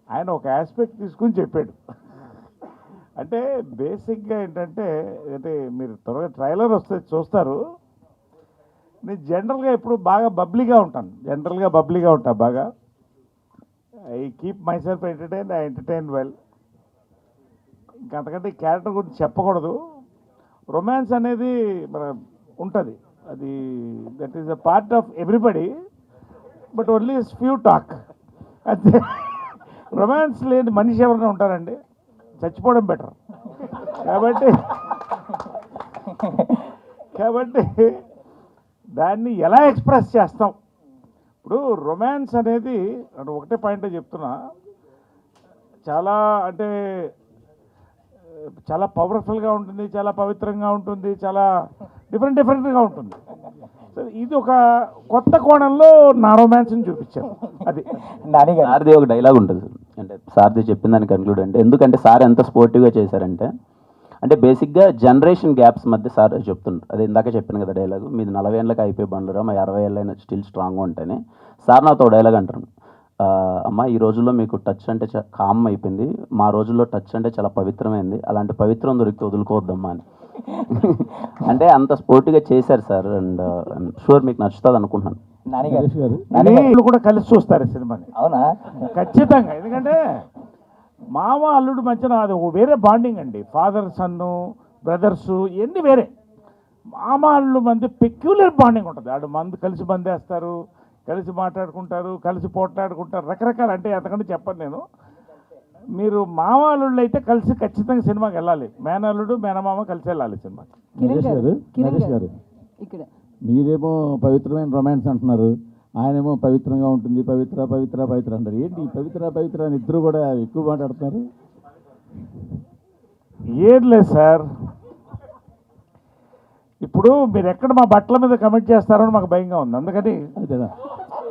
ఆయన ఒక ఆస్పెక్ట్ తీసుకుని చెప్పాడు. అంటే బేసిక్గా ఏంటంటే, అంటే మీరు త్వరగా ట్రైలర్ వస్తే చూస్తారు. నేను జనరల్గా ఎప్పుడు బాగా బబ్లీగా ఉంటాను, బాగా. I keep my self entertain, I entertain well. ఇంకా అంతకంటే ఈ క్యారెక్టర్ గురించి చెప్పకూడదు. రొమాన్స్ అనేది మన ఉంటుంది, అది that is a part of everybody, but only few talk అంతే. రొమాన్స్ లేని మనిషి ఎవరైనా ఉంటారండి? చచ్చిపోవడం బెటర్. కాబట్టి కాబట్టి దాన్ని ఎలా ఎక్స్ప్రెస్ చేస్తాం? ఇప్పుడు రొమాన్స్ అనేది అంటే ఒకటే పాయింటే చెప్తున్నా, చాలా అంటే చాలా పవర్ఫుల్గా ఉంటుంది, చాలా పవిత్రంగా ఉంటుంది, చాలా డిఫరెంట్గా ఉంటుంది. సో ఇది ఒక కొత్త కోణంలో నా రొమాన్స్ని చూపించాను. అది సార్ది ఒక డైలాగ్ ఉంటుంది సార్, అంటే సార్ది చెప్పిన దాన్ని కన్క్లూడ్ అంటే, ఎందుకంటే సార్ ఎంత స్పోర్టివ్గా చేశారంటే, అంటే బేసిక్గా జనరేషన్ గ్యాప్స్ మధ్య సార్ చెప్తుంటారు. అదే ఇందాక చెప్పాను కదా డైలాగు, మీది 40 ఏళ్ళకి అయిపోయి బండ్లురా, మా 60 ఏళ్ళైనా స్టిల్ స్ట్రాంగ్గా ఉంటాయని. సార్ నాతో డైలాగ్ అంటారు, అమ్మ ఈ రోజుల్లో మీకు టచ్ అంటే కామ్ అయిపోయింది, మా రోజుల్లో టచ్ అంటే చాలా పవిత్రమైంది, అలాంటి పవిత్రం దొరికితే వదులుకోవద్దమ్మా అని. అంటే అంత స్పోర్టివ్గా చేశారు సార్. అండ్ షూర్ మీకు నచ్చుతుంది అనుకుంటున్నాను. నాన్నగారు కూడా కలిసి చూస్తారు సినిమాని. అవునా? ఖచ్చితంగా. ఎందుకంటే మామ అల్లుడు మధ్యన అది వేరే బాండింగ్ అండి. ఫాదర్ సన్ను, బ్రదర్సు ఇవన్నీ వేరే. మామ అల్లుడు మధ్య పెక్యులర్ బాండింగ్ ఉంటుంది. ఆడు మందు కలిసి బందేస్తారు, కలిసి మాట్లాడుకుంటారు, కలిసి పోట్లాడుకుంటారు, రకరకాల. అంటే అంతకంటే చెప్పను నేను. మీరు మామ అల్లుళ్ళు అయితే కలిసి ఖచ్చితంగా సినిమాకి వెళ్ళాలి. మేనల్లుడు మేనమామ కలిసి వెళ్ళాలి సినిమాకి. నరేష్ గారు ఇక్కడ మీరేమో పవిత్రమైన రొమాన్స్ అంటున్నారు, ఆయనేమో పవిత్రంగా ఉంటుంది, పవిత్ర పవిత్ర పవిత్ర అంటారు. ఏంటి పవిత్ర పవిత్ర అని ఇద్దరు కూడా ఎక్కువ మాట్లాడుతున్నారు? ఏం లేదు సార్, ఇప్పుడు మీరు ఎక్కడ మా బట్టల మీద కమెంట్ చేస్తారో అని మాకు భయంగా ఉంది. అందుకని అంతేనా?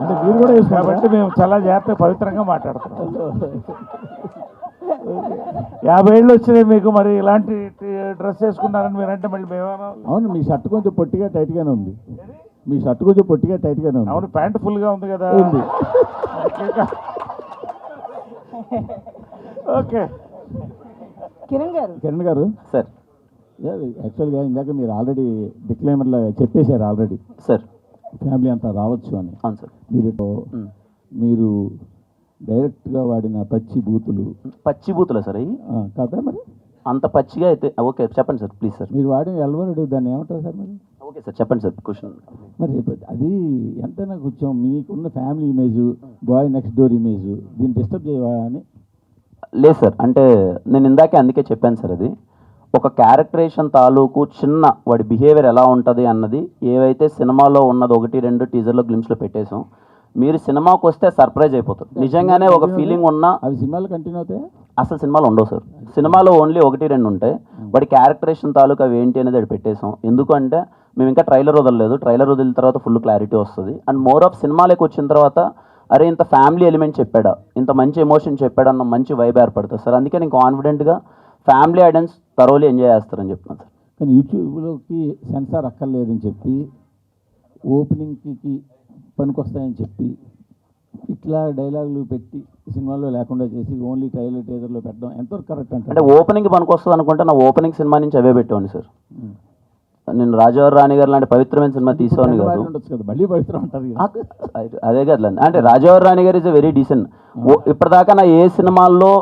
అంటే మీరు కూడా కాబట్టి మేము చాలా జాగ్రత్తగా పవిత్రంగా మాట్లాడుతున్నాం. 50 ఏళ్ళు వచ్చినాయి మీకు, మరి ఇలాంటి డ్రెస్ వేసుకున్నారని మీరంటే మళ్ళీ మేమేమో. అవును, మీ షర్ట్ కొంచెం పొట్టిగా టైట్గానే ఉంది. మీ షర్ట్ కొంచెం పొట్టిగా టైట్గానే ఉంది. అవును, ప్యాంట్ ఫుల్గా ఉంది కదా. ఉంది. ఓకే. కిరణ్ గారు సార్ యాక్చువల్గా ఇందాక మీరు ఆల్రెడీ డిక్లైమర్లో చెప్పేశారు ఆల్రెడీ, సార్ ఫ్యామిలీ అంతా రావచ్చు అని. అవును సార్. మీరు డైరెక్ట్గా వాడిన పచ్చి బూతులా సార్ అవి కదా? మరి అంత పచ్చిగా అయితే ఓకే చెప్పండి సార్, ప్లీజ్ సార్. మీరు వాడిన ఎల్వరుడు దాన్ని ఏమంటారు సార్? మరి ఓకే సార్ చెప్పండి సార్ క్వశ్చన్. మరి అది ఎంతైనా కొంచెం మీకున్న family image, boy next door image, దీన్ని డిస్టర్బ్ చేయవా అని? లేదు సార్, అంటే నేను ఇందాకే అందుకే చెప్పాను సార్, అది ఒక క్యారెక్టరేషన్ తాలూకు చిన్న వాడి బిహేవియర్ ఎలా ఉంటుంది అన్నది ఏవైతే సినిమాలో ఉన్నది 1-2 టీజర్లో గ్లిమ్స్లో పెట్టేసాం. మీరు సినిమాకి వస్తే సర్ప్రైజ్ అయిపోతారు. నిజంగానే ఒక ఫీలింగ్ ఉన్న అవి సినిమాలు కంటిన్యూ అవుతాయి. అసలు సినిమాలు ఉండవు సార్, సినిమాలో ఓన్లీ 1-2 ఉంటాయి. వాడి క్యారెక్టరేషన్ తాలూకు అవి ఏంటి అనేది అది పెట్టేసాం. ఎందుకంటే మేము ఇంకా ట్రైలర్ వదలలేదు, ట్రైలర్ వదిలిన తర్వాత ఫుల్ క్లారిటీ వస్తుంది. అండ్ మోర్ ఆఫ్ సినిమాలోకి వచ్చిన తర్వాత అరే ఇంత ఫ్యామిలీ ఎలిమెంట్ చెప్పాడా, ఇంత మంచి ఎమోషన్ చెప్పాడా అన్న మంచి వైబ్ ఏర్పడుతుంది సార్. అందుకే నేను కాన్ఫిడెంట్గా ఫ్యామిలీ ఆడియన్స్ థరోలీ ఎంజాయ్ చేస్తారని చెప్తున్నాను సార్. కానీ యూట్యూబ్లోకి సెన్సార్ అక్కర్లేదని చెప్పి, ఓపెనింగ్కి పనికొస్తాయని చెప్పి ఇట్లా డైలాగులు పెట్టి సినిమాలో లేకుండా చేసి ఓన్లీ ట్రైలర్ టీజర్లో పెట్టడం ఎంతవరకు కరెక్ట్ అంటే ఓపెనింగ్ పనికి వస్తుంది అనుకుంటే నా ఓపెనింగ్ సినిమా నుంచి అవే పెట్టేవాడిని సార్. నేను రాజావారి రాణి గారు లాంటి పవిత్రమైన సినిమా తీసేవాడిని కాదు. మళ్ళీ పవిత్రం అంటారు అదే కదా, అంటే రాజావారి రాణి గారు ఇస్ ఎ వెరీ డీసెంట్. ఇప్పటిదాకా నా ఏ సినిమాల్లో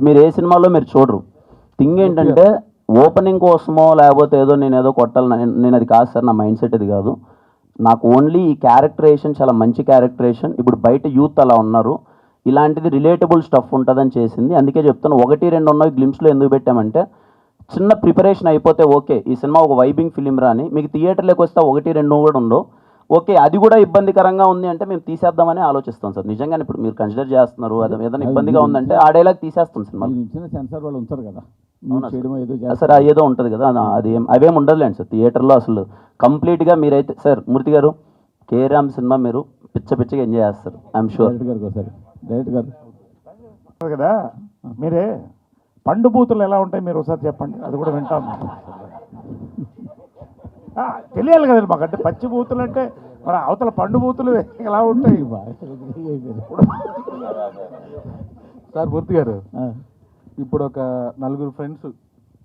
మీరు ఏ సినిమాలో మీరు చూడరు. థింగ్ ఏంటంటే ఓపెనింగ్ కోసమో లేకపోతే ఏదో నేను ఏదో కొట్టాలి, నేను అది కాదు సార్, నా మైండ్ సెట్ అది కాదు. నాకు ఓన్లీ ఈ క్యారెక్టరేషన్ చాలా మంచి క్యారెక్టరేషన్. ఇప్పుడు బయట యూత్ అలా ఉన్నారు, ఇలాంటిది రిలేటబుల్ స్టఫ్ ఉంటుందని చేసింది. అందుకే చెప్తాను 1-2 ఉన్నవి గ్లిమ్స్లో ఎందుకు పెట్టామంటే చిన్న ప్రిపరేషన్ అయిపోతే ఓకే ఈ సినిమా ఒక వైబింగ్ ఫిలిం రాని, మీకు థియేటర్లోకి వస్తే 1-2 కూడా ఉండవు. ఓకే అది కూడా ఇబ్బందికరంగా ఉంది అంటే మేము తీసేద్దామని ఆలోచిస్తాం సార్. నిజంగానే ఇప్పుడు మీరు కన్సిడర్ చేస్తున్నారు అది ఏదైనా ఇబ్బందిగా ఉందంటే ఆ డైలాగ్ తీసేస్తాం సినిమా. సెన్సార్ వాళ్ళు ఉంటారు కదా సార్, ఏదో ఉంటుంది కదా, అది అవేం ఉండదులేండి సార్ థియేటర్లో. అసలు కంప్లీట్గా మీరైతే సార్ మూర్తి గారు కేరామ్ సినిమా మీరు పిచ్చగా ఎంజాయ్ చేస్తారు ఐఎమ్ షూర్. డైరెక్ట్ గారు కదా, మీరే పండు బూతులు ఎలా ఉంటాయి మీరు ఒకసారి చెప్పండి, అది కూడా వింటాం. తెలియాలి కదండి మాకు. అంటే పచ్చి బూతులు అంటే మన అవతల పండు బూతులు ఎలా ఉంటాయి. సార్ మూర్తి గారు, ఆ, ఇప్పుడు ఒక నలుగురు ఫ్రెండ్స్,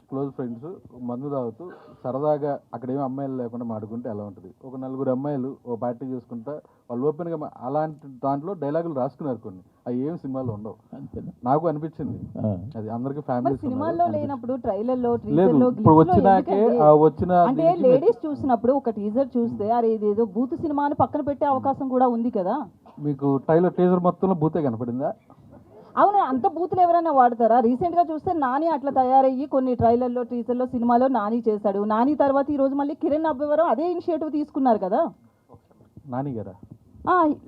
క్లోజ్ ఫ్రెండ్స్ మందు తాగుతూ సరదాగా అక్కడ ఏమి అమ్మాయిలు లేకుండా మాడుకుంటే ఎలా ఉంటుంది? ఒక నలుగురు అమ్మాయిలు ఓ పార్టీ చేసుకుంటా వాళ్ళు ఓపెన్గా అలాంటి దాంట్లో డైలాగులు రాసుకున్నారు కొన్ని, అవి ఏమి సినిమాలో ఉండవు. అంతేనా? నాకు అనిపించింది ఆ. అది అందరికి మరి ఫ్యామిలీస్ సినిమాల్లో లేనప్పుడు ట్రైలర్లో లేదు, ట్రీజర్లో ఇప్పుడు వచ్చినాకే ఆ వచ్చిన అంటే దీనికి లేడీస్ చూసినప్పుడు ఒక టీజర్ చూస్తే అరే ఇదేదో బూత్ సినిమా అని పక్కన పెట్టే అవకాశం కూడా ఉంది కదా. మీకు ట్రైలర్ టీజర్ మొత్తంలో బూతే కనపడిందా? అవును, అంత బూతులు ఎవరైనా వాడతారా? రీసెంట్ గా చూస్తే నాని అట్లా తయారయ్యి కొన్ని ట్రైలర్లో టీజర్లో సినిమాలో నాని చేశాడు. నాని తర్వాత ఈ రోజు మళ్ళీ కిరణ్ అబ్బేవరం అదే ఇనిషియేటివ్ తీసుకున్నారు కదా. నాని గారా?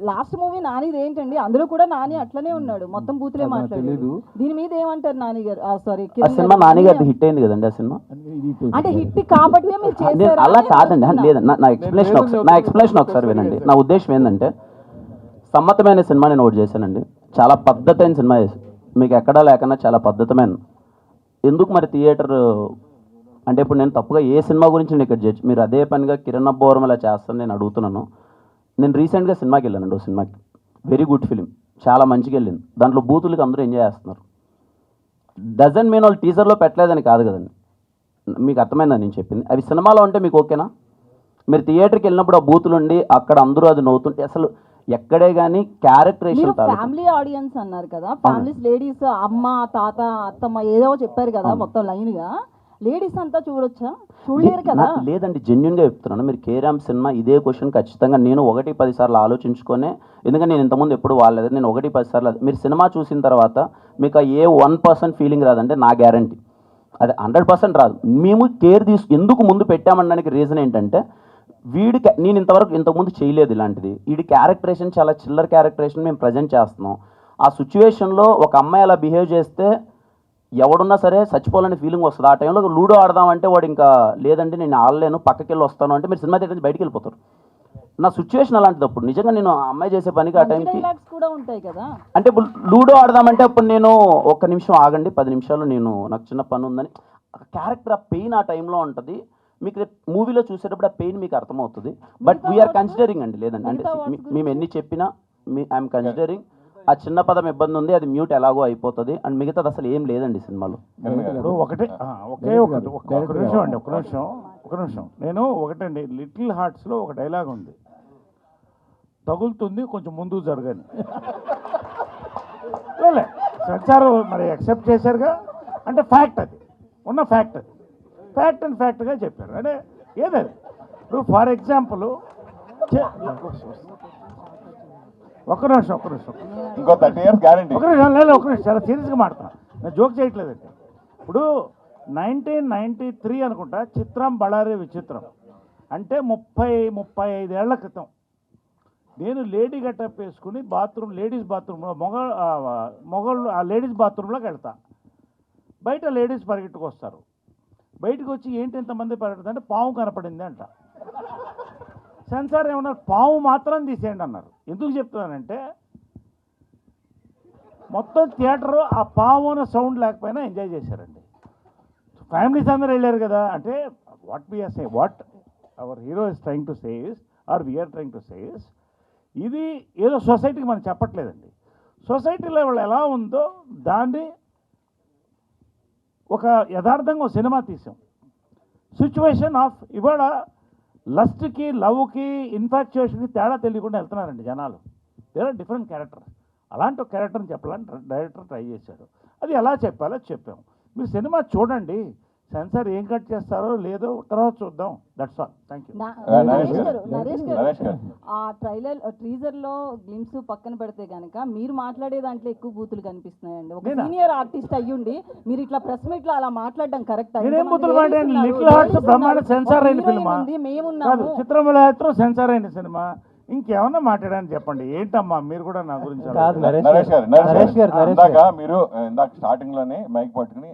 లాస్ట్ మూవీ నానిది ఏంటండి, అందులో కూడా నాని అట్లనే ఉన్నాడు, మొత్తం బూతులే అది నాకు మాట్లాడాడు. తెలీదు. దీని మీద ఏమంటారు నాని గారు? సారీ, ఆ సినిమా నాని గారిది హిట్ అయింది కదండి ఆ సినిమా. అందుకే ఇది ఇటు అంటే హిట్ కాబట్టి మీరు నేను చేశారా అలా అని కాదండి, అడుగుతున్నా. లేదు నా ఎక్స్ప్లెనేషన్ ఒకసారి, నా ఎక్స్ప్లెనేషన్ ఒకసారి వినండి. నా ఉద్దేశం ఏంటంటే సమ్మతమైన సినిమా నేను ఒకటి చేశానండి, చాలా పద్ధతైన సినిమా చేసి, మీకు ఎక్కడా లేకుండా చాలా పద్ధతమైన. ఎందుకు మరి థియేటర్ అంటే ఇప్పుడు నేను తప్పుగా ఏ సినిమా గురించి నేను ఇక్కడ జడ్జ్, మీరు అదే పనిగా కిరణ్ అబ్బోరం ఇలా చేస్తాను నేను అడుగుతున్నాను. నేను రీసెంట్గా సినిమాకి వెళ్ళానండి, ఓ సినిమాకి, వెరీ గుడ్ ఫిలిం, చాలా మంచిగా వెళ్ళింది. దాంట్లో బూతులకి అందరూ ఎంజాయ్ చేస్తున్నారు. డజన్ మీన్ వాళ్ళు టీజర్లో పెట్టలేదని కాదు కదండి, మీకు అర్థమైందా నేను చెప్పింది? అవి సినిమాలో ఉంటే మీకు ఓకేనా? మీరు థియేటర్కి వెళ్ళినప్పుడు ఆ బూతులు ఉండి అక్కడ అందరూ అది నవ్వుతుంటే అసలు ఎక్కడే కానీ మీరు క్యారెక్టరేషన్ ఫ్యామిలీ ఆడియన్స్ అన్నారు కదా, ఫ్యామిలీస్ లేడీస్ అమ్మ తాత అత్తమ్మ ఏదో చెప్పారు కదా, మొత్తం లైన్ గా లేడీస్ అంతా చూడొచ్చా? చూడలేరు కదా. లేదండి, జెన్యున్గా చెప్తున్నాను. మీరు కేరామ్ సినిమా ఇదే క్వశ్చన్ ఖచ్చితంగా నేను 1-10 సార్లు ఆలోచించుకొని, ఎందుకంటే నేను ఇంతకుముందు ఎప్పుడు వాడలేదు, నేను 1-10 సార్లు మీరు సినిమా చూసిన తర్వాత మీకు ఏ 1% ఫీలింగ్ రాదంటే నా గ్యారంటీ అది 100% రాదు. మేము కేర్ ఎందుకు ముందు పెట్టామనడానికి రీజన్ ఏంటంటే వీడికి నేను ఇంతకుముందు చేయలేదు ఇలాంటిది, వీడి క్యారెక్టరేషన్ చాలా చిల్లర క్యారెక్టరేషన్ మేము ప్రజెంట్ చేస్తున్నాం. ఆ సిచ్యువేషన్లో ఒక అమ్మాయి అలా బిహేవ్ చేస్తే ఎవడున్నా సరే చచ్చిపోవాలని ఫీలింగ్ వస్తుంది. ఆ టైంలో లూడో ఆడదామంటే వాడు ఇంకా లేదంటే నేను ఆడలేను పక్కకి వెళ్ళి వస్తాను అంటే మీరు సినిమా థియేటర్ నుంచి బయటికి వెళ్ళిపోతారు. నా సిచ్యువేషన్ అలాంటిది. అప్పుడు నిజంగా నేను ఆ అమ్మాయి చేసే పనికి ఆ టైంకి డైలాగ్స్ కూడా ఉంటాయి కదా. అంటే ఇప్పుడు లూడో ఆడదామంటే అప్పుడు నేను 1 నిమిషం ఆగండి, 10 నిమిషాలు నేను నాకు చిన్న పని ఉందని క్యారెక్టర్ ఆ పెయిన్ ఆ టైంలో ఉంటుంది. మీకు మూవీలో చూసేటప్పుడు ఆ పెయిన్ మీకు అర్థమవుతుంది. బట్ వీఆర్ కన్సిడరింగ్ అండి, లేదండి అంటే మేము ఎన్ని చెప్పినా ఐఎమ్ కన్సిడరింగ్ ఆ చిన్న పదం ఇబ్బంది ఉంది, అది మ్యూట్ ఎలాగో అయిపోతుంది అండ్ మిగతాది అసలు ఏం లేదండి సినిమాలో. ఇప్పుడు ఒకే ఒక నిమిషం అండి, ఒక నిమిషం. నేను ఒకటండి, లిటిల్ హార్ట్స్లో ఒక డైలాగ్ ఉంది, తగులుతుంది కొంచెం ముందుకు జరగని. లేలే సంచారం మరి యాక్సెప్ట్ చేశారుగా, అంటే ఫ్యాక్ట్, అది ఉన్న ఫ్యాక్ట్, అది ఫ్యాక్ట్ అండ్ ఫ్యాక్ట్గా చెప్పారు. అంటే ఏదది ఇప్పుడు ఫర్ ఎగ్జాంపుల్ ఒక్క నిమిషం ఇంకో 30 years గ్యారంటీ. ఒక నిమిషం లేదు, ఒక నిమిషం, చాలా సీరియస్గా మాట్లాడుతున్నా, నేను జోక్ చేయట్లేదండి. ఇప్పుడు 1993 అనుకుంటా చిత్రం బళారే విచిత్రం అంటే 30-35 ఏళ్ల క్రితం నేను లేడీ గెటప్ వేసుకుని లేడీస్ బాత్రూంలో మొగళ్ళు ఆ లేడీస్ బాత్రూంలోకి వెళ్తా. బయట లేడీస్ పరిగెట్టుకు వస్తారు, బయటకు వచ్చి ఏంటి ఇంతమంది పరిగెడుతుంది అంటే పాము కనపడింది అంట. సెన్సార్ ఏమన్నారు, పాము మాత్రం తీసేయండి అన్నారు. ఎందుకు చెప్తున్నానంటే మొత్తం థియేటరు ఆ పాము అనే సౌండ్ లేకపోయినా ఎంజాయ్ చేశారండి. ఫ్యామిలీస్ అందరూ వెళ్ళారు కదా. అంటే what our hero is trying to say is or we're trying to say is, ఇది ఏదో సొసైటీకి మనం చెప్పట్లేదండి. సొసైటీలో వాళ్ళు ఎలా ఉందో దాన్ని ఒక యథార్థంగా ఒక సినిమా తీసాం. సిచ్యువేషన్ ఆఫ్ ఇవాళ లస్ట్కి లవ్కి ఇన్ఫాక్చుయేషన్కి తేడా తెలియకుండా వెళ్తున్నారండి జనాలు. There are different character. అలాంటి ఒక క్యారెక్టర్ని చెప్పాలని డైరెక్టర్ ట్రై చేశాడు. అది ఎలా చెప్పాలో చెప్పాము. మీరు సినిమా చూడండి, సెన్సార్ ఏం కట్ చేస్తారో లేదో తర్వాత చూద్దాం. That's all. Thank you. Naresh గారు, ఆ టీజర్ లో గ్లిమ్స్ పక్కన పెడితే గనక మీరు మాట్లాడే దాంట్లో ఎక్కువ బూతులు కనిపిస్తున్నాయండి. ఒక సీనియర్ ఆర్టిస్ట్ అయ్యుండి మీరు ఇట్లా ప్రెస్ మీట్ లో అలా మాట్లాడడం కరెక్ట్? నేనేం బూతులు మాట్లాడాను? లిటిల్ హార్ట్స్ బ్రహ్మాండ సెన్సార్ అయిన సినిమా కాదు, చిత్రమూలయాత్ర సెన్సార్ అయిన సినిమా. ఇంకేమన్నా మాట్లాడాలని చెప్పండి. ఏంటమ్మా మీరు కూడా నా గురించి నరేష్ గారు ఇందాక మీరు ఇందాక స్టార్టింగ్ లోనే మైక్ పట్టుకుని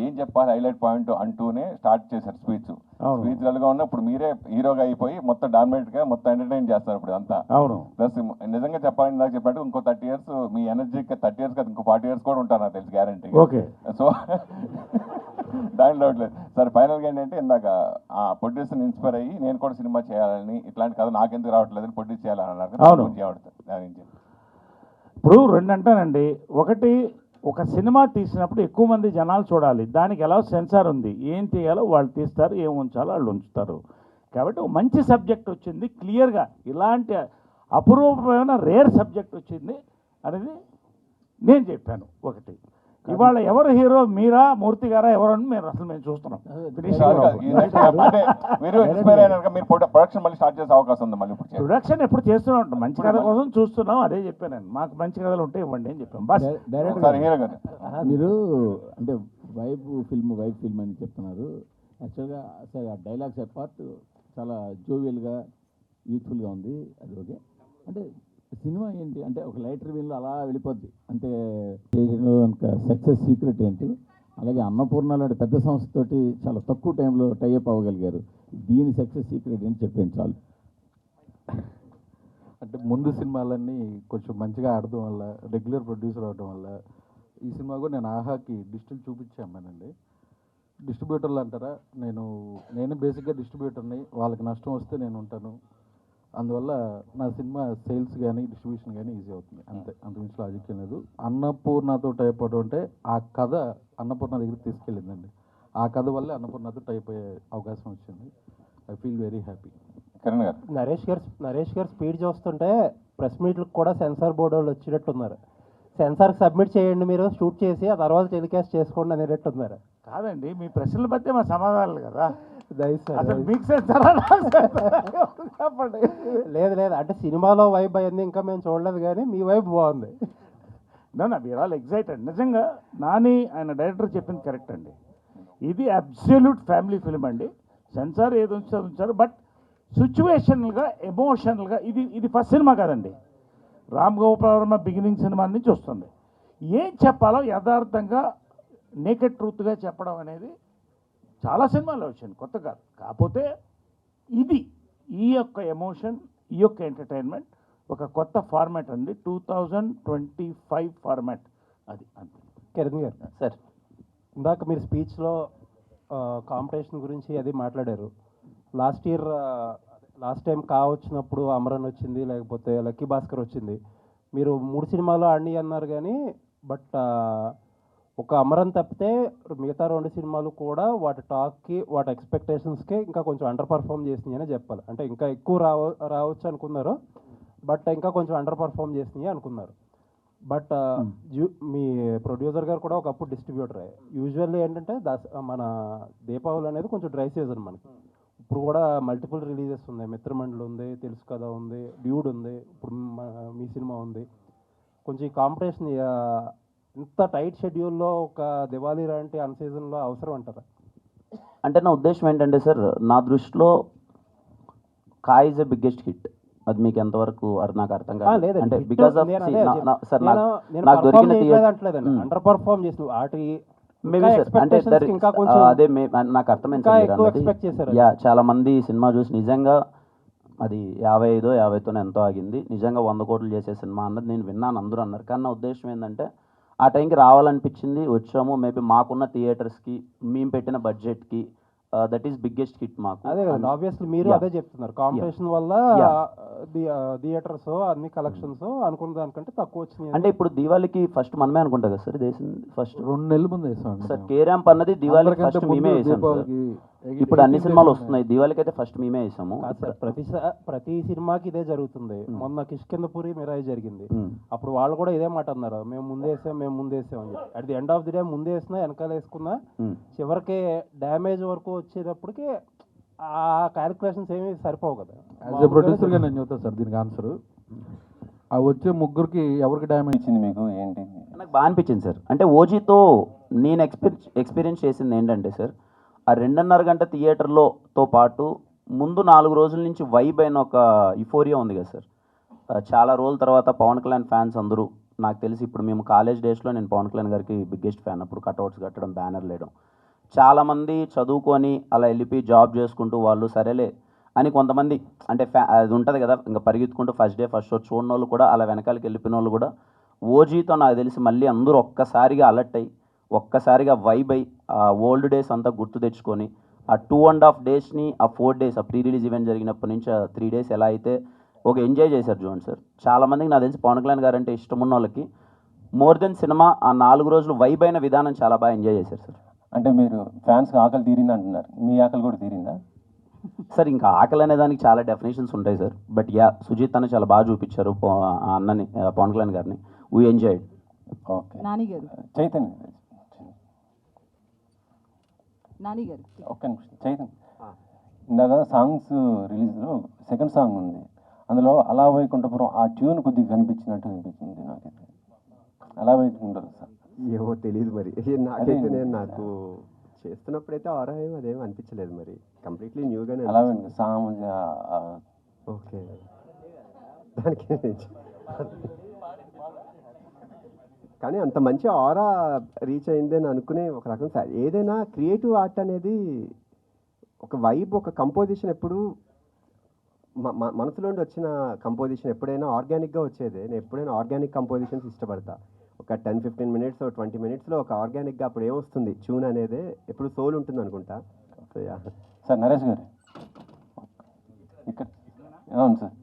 ఏం చెప్పాలి హైలైట్ పాయింట్ అంటూనే స్టార్ట్ చేశారు స్పీచ్ గా ఉన్నప్పుడు మీరే హీరోగా అయిపోయి మొత్తం డామినేట్ గా మొత్తం ఎంటర్టైన్ చేస్తారు ఇప్పుడు అంతా. అవును. ప్లస్ నిజంగా చెప్పాలని ఇందాక చెప్పినట్టు ఇంకో 30 years మీ ఎనర్జీ 30 years కదా, ఇంకో 40 years కూడా ఉంటారు నాకు తెలుసు గ్యారంటీ. ఓకే. సో దాంట్లో లేదు సార్. ఫైనల్ గా ఏంటంటే ఇందాక ఆ ప్రొడ్యూసర్ ఇన్స్పైర్ అయ్యి నేను కూడా సినిమా చేయాలని, ఇట్లాంటి కథ నాకెందుకు రావట్లేదని ప్రొడ్యూస్ చేయాలని అన్నారు. ఇప్పుడు 2 అంటానండి. ఒకటి ఒక సినిమా తీసినప్పుడు ఎక్కువ మంది జనాలు చూడాలి, దానికి ఎలా సెన్సార్ ఉంది, ఏం తీయాలో వాళ్ళు తీస్తారు, ఏం ఉంచాలో వాళ్ళు ఉంచుతారు. కాబట్టి ఒక మంచి సబ్జెక్ట్ వచ్చింది, క్లియర్గా ఇలాంటి అపురూపమైన రేర్ సబ్జెక్ట్ వచ్చింది అనేది నేను చెప్పాను. ఒకటి, ఇవాళ ఎవరు హీరో, మీరా మూర్తి గారా ఎవరని మేము చూస్తున్నాం. అంటే మీరు ఇన్స్పైర్ అయినాక మీరు ప్రొడక్షన్ మళ్ళీ స్టార్ట్ చేసే అవకాశం ఉంది. మళ్ళీ ఇప్పుడు ప్రొడక్షన్ ఎప్పుడు చేస్తూనే ఉంటాం, మంచి కథ కోసం చూస్తున్నాం. అదే చెప్పాను నేను, మాకు మంచి కథలు ఉంటే ఇవ్వండి అని చెప్పాం. బస్ ఒకసారి హీరో గారు మీరు అంటే వైబ్ ఫిల్మ్ అని చెప్తున్నారు. యాక్చువల్గా అసలు ఆ డైలాగ్స్ అపార్ట్ చాలా జోవియల్గా యూత్ఫుల్గా ఉంది. అది ఓకే. అంటే సినిమా ఏంటి అంటే ఒక లైటర్ వీళ్ళు అలా వెళ్ళిపోద్ది అంటే సక్సెస్ సీక్రెట్ ఏంటి? అలాగే అన్నపూర్ణ లాంటి పెద్ద సంస్థతోటి చాలా తక్కువ టైంలో టైఅప్ అవ్వగలిగారు. దీని సక్సెస్ సీక్రెట్ ఏంటి చెప్పండి చాలు. అంటే ముందు సినిమాలన్నీ కొంచెం మంచిగా ఆడడం వల్ల, రెగ్యులర్ ప్రొడ్యూసర్ అవడం వల్ల ఈ సినిమా కూడా నేను ఆహాకి డిజిటల్ చూపించామనండి. డిస్ట్రిబ్యూటర్లు అంటారా, నేను బేసిక్గా డిస్ట్రిబ్యూటర్ని, వాళ్ళకి నష్టం వస్తే నేను ఉంటాను. అందువల్ల నా సినిమా సేల్స్ కానీ డిస్ట్రిబ్యూషన్ కానీ ఈజీ అవుతుంది, అంతే. అంతకుమించి లాజిక్ ఏం లేదు. అన్నపూర్ణతో టైప్ అవడం అంటే ఆ కథ అన్నపూర్ణ దగ్గరికి తీసుకెళ్ళిందండి. ఆ కథ వల్లే అన్నపూర్ణతో టైప్ అయ్యే అవకాశం వచ్చింది. I feel very happy. Kiran గారు, నరేష్ గారు స్పీడ్ చూస్తుంటే ప్రెస్ మీట్లకు కూడా సెన్సార్ బోర్డు వాళ్ళు వచ్చినట్టున్నారు. సెన్సార్కి సబ్మిట్ చేయండి, మీరు షూట్ చేసి ఆ తర్వాత టెలికాస్ట్ చేసుకోండి అనేటట్టున్నారు. కాదండి, మీ ప్రశ్నల బట్టే మా సమాధానాలు కదా. దయచేసి మీకు చెప్పండి. లేదు అంటే సినిమాలో వైబ్ అయింది ఇంకా మేము చూడలేదు, కానీ మీ వైబ్ బాగుంది. నా వీఆర్ ఆల్ ఎగ్జైటెడ్. నిజంగా నాని ఆయన డైరెక్టర్ చెప్పింది కరెక్ట్ అండి. ఇది అబ్సల్యూట్ ఫ్యామిలీ ఫిల్మ్ అండి. సెన్సార్ ఏది ఉంచారు, బట్ సిచ్యువేషనల్గా, ఎమోషనల్గా ఇది ఫస్ట్ సినిమా కాదండి. రామ్ గోపాల్ వర్మ బిగినింగ్ సినిమా నుంచి వస్తుంది. ఏం చెప్పాలో యథార్థంగా నేకెడ్ ట్రూత్గా చెప్పడం అనేది చాలా సినిమాల్లో వచ్చింది, కొత్త కాదు. కాకపోతే ఈ యొక్క ఎమోషన్, ఈ యొక్క ఎంటర్టైన్మెంట్ ఒక కొత్త ఫార్మాట్ అండి, 2025 ఫార్మాట్ అది. అంతే. కిరణ్ గారు సార్, ఇందాక మీరు స్పీచ్లో కాంపిటీషన్ గురించి అది మాట్లాడారు. లాస్ట్ టైం వచ్చినప్పుడు అమరన్ వచ్చింది, లేకపోతే లక్కీ భాస్కర్ వచ్చింది. మీరు 3 సినిమాలు ఆడి అన్నారు, కానీ బట్ ఒక అమరన్ తప్పితే మిగతా 2 సినిమాలు కూడా వాటి టాక్కి, వాటి ఎక్స్పెక్టేషన్స్కి ఇంకా కొంచెం అండర్ పర్ఫామ్ చేసినాయి అనే చెప్పాలి. అంటే ఇంకా ఎక్కువ రావచ్చు అనుకున్నారు, బట్ ఇంకా కొంచెం అండర్ పర్ఫామ్ చేసినాయి అనుకున్నారు. బట్ మీ ప్రొడ్యూసర్ గారు కూడా ఒకప్పుడు డిస్ట్రిబ్యూటరే. యూజువల్లీ ఏంటంటే మన దీపావళి అనేది కొంచెం డ్రై సీజన్ మనకి. ఇప్పుడు కూడా మల్టిపుల్ రిలీజెస్ ఉన్నాయి. మిత్రమండలి ఉంది, తెలుసు కదా ఉంది, డ్యూడ్ ఉంది, ఇప్పుడు మీ సినిమా ఉంది. కొంచెం ఈ కాంపిటీషన్ ఇంత టైట్ షెడ్యూల్లో ఒక దివాళీ లాంటి అన్ సీజన్లో అవసరం అంటారా? అంటే నా ఉద్దేశం ఏంటంటే సార్, నా దృష్టిలో కాయ్ ఇస్ ఎ బిగ్గెస్ట్ హిట్. అది మీకు ఎంతవరకు నాకు అర్థం కాదు. అంటే బికాస్ ఆఫ్ సార్ నాకు దొరికిన అండర్ పర్ఫామ్ చేసిన వాటి మేబీ సార్, అంటే అదే నాకు అర్థమైంది. యా, చాలా మంది సినిమా చూసి నిజంగా అది 55-50తోనే ఎంతో ఆగింది, నిజంగా 100 కోట్లు చేసే సినిమా అన్నది నేను విన్నాను, అందరూ అన్నారు. కానీ నా ఉద్దేశం ఏంటంటే ఆ టైంకి రావాలనిపించింది, వచ్చాము. మేబీ మాకున్న థియేటర్స్కి, మేము పెట్టిన బడ్జెట్కి దట్ ఈస్ బిగ్గెస్ట్ హిట్ మాకు. అదే కదా, ఆబ్వియస్లీ మీరు అదే చెప్తున్నారు. కాంపిటీషన్ వల్ల థియేటర్స్ అన్ని కలెక్షన్స్ అనుకున్న దానికంటే తక్కువ వచ్చినాయి. అంటే ఇప్పుడు దివాళీకి ఫస్ట్ మనమే అనుకుంటా కదా సార్, దేశం ఫస్ట్ 2 నెలల ముందు వేసాం సార్. కేరాంప్ అన్నది దివాళీకి ఫస్ట్ మేమే వేసాము. ఇప్పుడు అన్ని సినిమాలు వస్తున్నాయి, దివాళీకి అయితే ఫస్ట్ మేమే వేసాము. ప్రతి సినిమాకి ఇదే జరుగుతుంది. మొన్న కిష్కిందపురి మిరాయి జరిగింది, అప్పుడు వాళ్ళు కూడా ఇదే మాట అన్నారు, మేము ముందేసాం అని చెప్పి. At the end of the day ముందే వేసినా వెనకాల వేసుకున్నా చివరికి డ్యామేజ్ వరకు వచ్చేటప్పటికి ఆ క్యాలిక్యులేషన్స్ ఏమి సరిపోవు కదా. యాజ్ ఎ ప్రొడ్యూసర్గా నేను చెప్తాను సార్ దీనికి ఆన్సర్. ఆ వచ్చే ముగ్గురికి ఎవరికి డ్యామేజ్ ఇచ్చింది మీకు ఏంటి? నాకు బాగా అనిపించింది సార్. అంటే ఓజీతో నేను ఎక్స్పీరియన్స్ చేసింది ఏంటంటే సార్, ఆ 2.5 గంట థియేటర్లోతో పాటు ముందు 4 రోజుల నుంచి వైబ్ అయిన ఒక యుఫోరియా ఉంది కదా సార్. చాలా రోజుల తర్వాత పవన్ కళ్యాణ్ ఫ్యాన్స్ అందరూ, నాకు తెలిసి ఇప్పుడు మేము కాలేజ్ డేస్లో నేను పవన్ కళ్యాణ్ గారికి బిగ్గెస్ట్ ఫ్యాన్. అప్పుడు కట్అవుట్స్ కట్టడం, బ్యానర్ లేయడం, చాలామంది చదువుకొని అలా వెళ్ళిపోయి జాబ్ చేసుకుంటూ వాళ్ళు సరేలే అని కొంతమంది, అంటే అది ఉంటుంది కదా, ఇంకా పరిగెత్తుకుంటూ ఫస్ట్ డే ఫస్ట్ షో చూడని వాళ్ళు కూడా, అలా వెనకాలకి వెళ్ళిపోయిన వాళ్ళు కూడా ఓజీతో నాకు తెలిసి మళ్ళీ అందరూ ఒక్కసారిగా అలర్ట్ అయ్యి, ఒక్కసారిగా వైబ్ అయ్యి, ఆ ఓల్డ్ డేస్ అంతా గుర్తు తెచ్చుకొని, ఆ 2.5 డేస్ని, ఆ 4 డేస్, ఆ ప్రీ రిలీజ్ ఈవెంట్ జరిగినప్పటి నుంచి ఆ 3 డేస్ ఎలా అయితే ఒక ఎంజాయ్ చేశారు చూడండి సార్. చాలామందికి నాకు తెలిసి పవన్ కళ్యాణ్ గారు అంటే ఇష్టం ఉన్న వాళ్ళకి మోర్ దెన్ సినిమా ఆ 4 రోజులు వైబ్ అయిన విధానం చాలా బాగా ఎంజాయ్ చేశారు సార్. అంటే మీరు ఫ్యాన్స్కి ఆకలి తీరింది అంటున్నారు, మీ ఆకలి కూడా తీరిందా? సార్ ఇంకా ఆకలి అనే దానికి చాలా డెఫినేషన్స్ ఉంటాయి సార్. బట్ యా, సుజిత్ అన్న చాలా బాగా చూపించారు ఆ అన్నని, పవన్ కళ్యాణ్ గారిని. We enjoyed. ఓకే. నాని గారు ఒక్క నిమిషం. చైతన్య, ఇందాక సాంగ్స్ రిలీజ్లో సెకండ్ సాంగ్ ఉంది, అందులో అలా వైకుంఠపురం ఆ ట్యూన్ కొద్దిగా కనిపించినట్టు అనిపించింది నాకైతే. అలా వైకుంఠం సార్ ఏమో తెలియదు మరి, నాకైతే నాకు చేస్తున్నప్పుడైతే ఆరా ఏమో అదేమో అనిపించలేదు, మరి కంప్లీట్లీ న్యూగానే. అలా సాంగ్ ఓకే, దానికి కానీ అంత మంచి ఆరా రీచ్ అయిందని అనుకునే ఒక రకం సార్. ఏదైనా క్రియేటివ్ ఆర్ట్ అనేది ఒక వైబ్, ఒక కంపోజిషన్ ఎప్పుడు మనసులోండి వచ్చిన కంపోజిషన్ ఎప్పుడైనా ఆర్గానిక్గా వచ్చేదే. నేను ఎప్పుడైనా ఆర్గానిక్ కంపోజిషన్స్ ఇష్టపడతా. ఒక 10-15 మినిట్స్ 20 మినిట్స్లో ఒక ఆర్గానిక్గా అప్పుడు ఏమొస్తుంది ట్యూన్ అనేది, ఎప్పుడు సోల్ ఉంటుంది అనుకుంటా. So yeah sir. నరేష్ గారు ఇక్కడ. అవును సార్,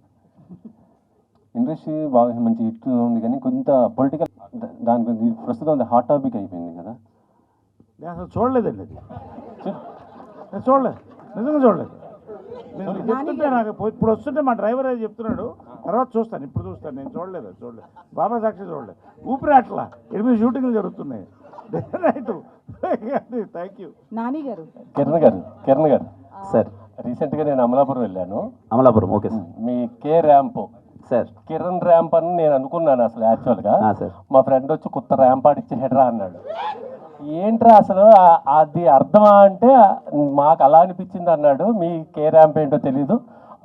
ఇండస్ట్రీ బాగా మంచి హిట్ ఉంది, కానీ కొంత పొలిటికల్ దాని గురించి ప్రస్తుతం అది హాట్ టాపిక్ అయిపోయింది కదా. నేను అసలు చూడలేదండి అది, నేను చూడలేదు, నిజంగా చూడలేదు. నేను చెప్తుంటే నాకు ఇప్పుడు వస్తుంటే మా డ్రైవర్ అది చెప్తున్నాడు, తర్వాత చూస్తాను, ఇప్పుడు చూస్తాను. నేను చూడలేదు బాబా సాక్షి చూడలేదు. ఊపిరి అట్లా 8 షూటింగ్లు జరుగుతున్నాయి. Right, thank you. నాని గారు. కిరణ్ గారు సార్, రీసెంట్గా నేను అమలాపురం వెళ్ళాను. Amalapuram, okay sir. మీ K ramp sir, Kiran ramp అని నేను అనుకున్నాను అసలు యాక్చువల్గా. సార్, మా ఫ్రెండ్ వచ్చి కొత్త ర్యాంప్ ఆడిచ్చి హెడ్రా అన్నాడు. ఏంట్రా అసలు అది అర్థమా అంటే మాకు అలా అనిపించింది అన్నాడు. మీ కే ర్యాంప్ ఏంటో తెలీదు.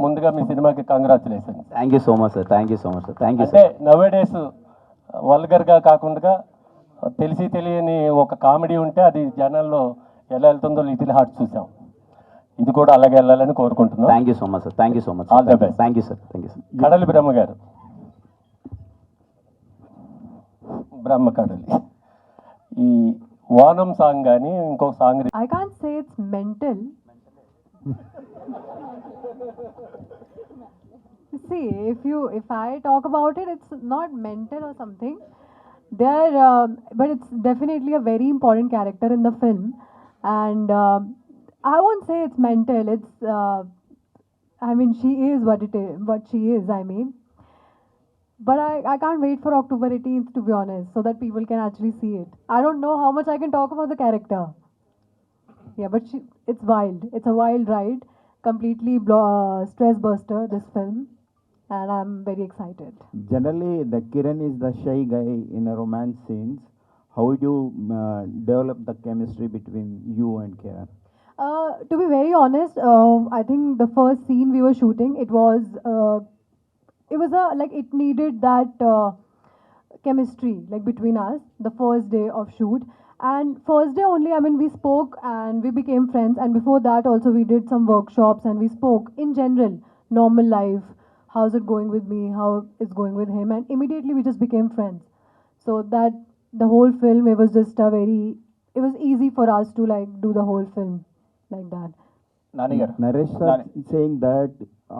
ముందుగా మీ సినిమాకి congratulation. Thank you so much sir. Thank you so much sir. Thank you అంటే నవే డేస్ వల్గర్గా కాకుండా తెలిసి తెలియని ఒక కామెడీ ఉంటే అది జనాల్లో ఎలా వెళ్తుందో లిటిల్ హార్ట్ చూసాం. ఇది కూడా అలాగే వెళ్ళాలని కోరుకుంటున్నాం. Thank you so much sir. Thank you so much. All the best. Thank you sir. Thank you sir. కడలి బ్రహ్మ గారు. బ్రహ్మ కడలి ఈ వానం సాంగ్ కానీ ఇంకొక song. I can't say it's mental. See, if I talk about it, it's not mental or something. But it's definitely a very important character in the film, and I won't say it's mental. It's, I mean, she is what she is. I mean, but I can't wait for October 18th, to be honest, so that people can actually see it. I don't know how much I can talk about the character. Yeah, but it's wild. It's a wild ride. Completely stress buster, this film. And I'm very excited. Generally, the Kiran is the shy guy in a romance scenes. How would you develop the chemistry between you and Kiran? To be very honest, I think the first scene we were shooting, it was like it needed that chemistry like between us. The first day of shoot, and first day only, I mean, we spoke and we became friends. And before that also, we did some workshops and we spoke in general, normal life. How's it going with me? How it's going with him? And immediately we just became friends. So that the whole film, it was just it was easy for us to like do the whole film like that. Naresh sir saying that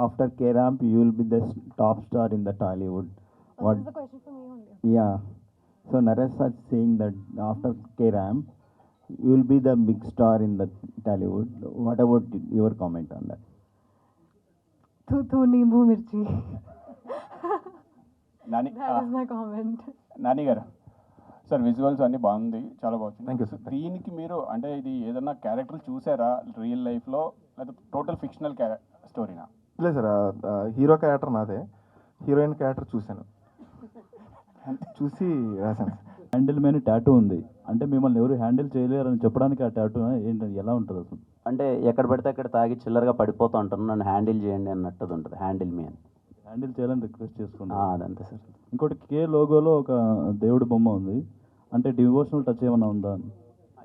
after K-Ramp you will be the top star in the Tollywood. What? This is a question for me only. Yeah. So Naresh sir saying that after K-Ramp you will be the big star in the Tollywood. What about your comment on that? Tu nimbu mirchi. Nani That is my comment. Nani గారు sir, visuals అన్నీ బాగుంది, చాలా బాగుంది. Thank you sir. దీనికి మీరు అంటే ఇది ఏదన్నా క్యారెక్టర్ చూసారా రియల్ లైఫ్లో, లేదా టోటల్ ఫిక్షనల్ స్టోరీనా? లేదు సార్, హీరో క్యారెక్టర్ నాదే, హీరోయిన్ క్యారెక్టర్ చూశాను, చూసి రాశాను. హ్యాండిల్ మీద టాటూ ఉంది అంటే మిమ్మల్ని ఎవరు హ్యాండిల్ చేయలేరని చెప్పడానికి ఆ టాటూ ఏంటి, ఎలా ఉంటుంది అసలు? అంటే ఎక్కడ పడితే అక్కడ తాగి చిల్లరగా పడిపోతూ ఉంటాను, నన్ను హ్యాండిల్ చేయండి అన్నట్టు ఉంటుంది. హ్యాండిల్ మీ అని హ్యాండిల్ చేయాలని రిక్వెస్ట్ చేసుకుంటాను. అదంతే సార్. ఇంకోటి కే లోగోలో ఒక దేవుడి బొమ్మ ఉంది, అంటే డివోషనల్ టచ్ ఏమైనా ఉందా?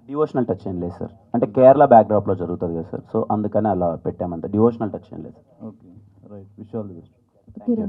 డివోషనల్ టచ్ ఏం లేదు సార్, అంటే కేరళ బ్యాక్డ్రాప్లో జరుగుతుంది కదా సార్, సో అందుకని అలా పెట్టామంతే. డివోషనల్ టచ్ ఏం లేదు. Okay, right. Wish all the best. Kiran.